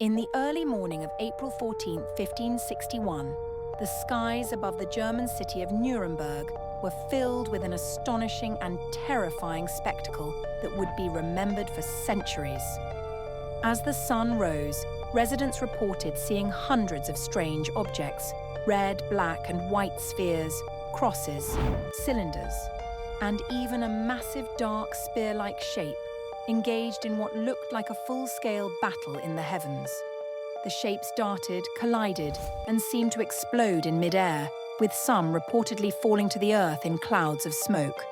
In the early morning of April 14, 1561, the skies above the German city of Nuremberg were filled with an astonishing and terrifying spectacle that would be remembered for centuries. As the sun rose, residents reported seeing hundreds of strange objects: red, black, and white spheres, crosses, cylinders, and even a massive dark spear-like shape engaged in what looked like a full-scale battle in the heavens. The shapes darted, collided, and seemed to explode in mid-air, with some reportedly falling to the earth in clouds of smoke.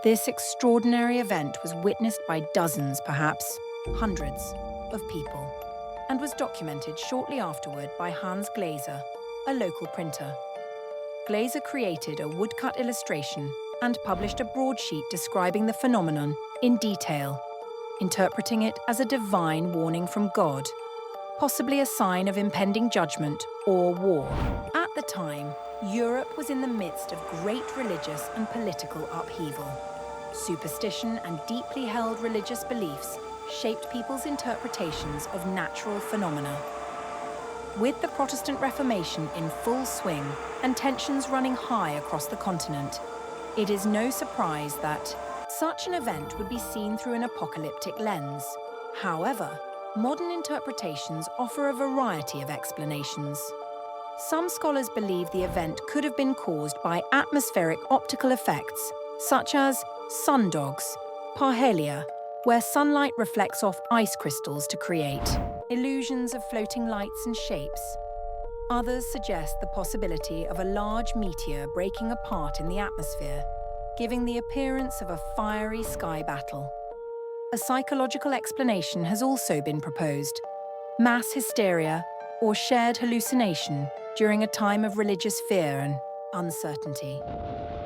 This extraordinary event was witnessed by dozens, perhaps hundreds, of people, and was documented shortly afterward by Hans Glaser, a local printer. Glaser created a woodcut illustration and published a broadsheet describing the phenomenon in detail, interpreting it as a divine warning from God, possibly a sign of impending judgment or war. At the time, Europe was in the midst of great religious and political upheaval. Superstition and deeply held religious beliefs shaped people's interpretations of natural phenomena. With the Protestant Reformation in full swing and tensions running high across the continent, it is no surprise that such an event would be seen through an apocalyptic lens. However, modern interpretations offer a variety of explanations. Some scholars believe the event could have been caused by atmospheric optical effects, such as sundogs, parhelia, where sunlight reflects off ice crystals to create illusions of floating lights and shapes. Others suggest the possibility of a large meteor breaking apart in the atmosphere, giving the appearance of a fiery sky battle. A psychological explanation has also been proposed: mass hysteria or shared hallucination during a time of religious fear and uncertainty.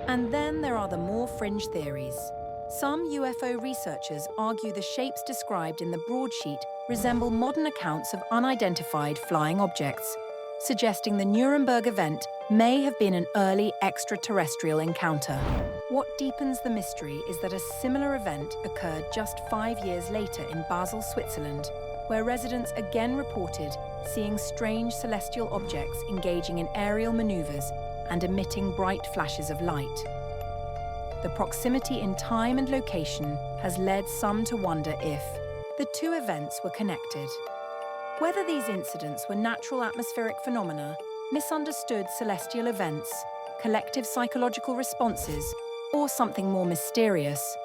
And then there are the more fringe theories. Some UFO researchers argue the shapes described in the broadsheet resemble modern accounts of unidentified flying objects, suggesting the Nuremberg event may have been an early extraterrestrial encounter. What deepens the mystery is that a similar event occurred just 5 years later in Basel, Switzerland, where residents again reported seeing strange celestial objects engaging in aerial maneuvers and emitting bright flashes of light. The proximity in time and location has led some to wonder if the two events were connected. Whether these incidents were natural atmospheric phenomena, misunderstood celestial events, collective psychological responses, or something more mysterious,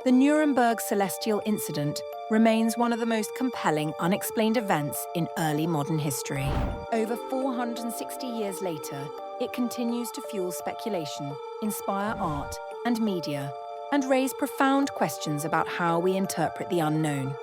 the Nuremberg celestial incident remains one of the most compelling unexplained events in early modern history. Over 460 years later, it continues to fuel speculation, inspire art and media, and raise profound questions about how we interpret the unknown.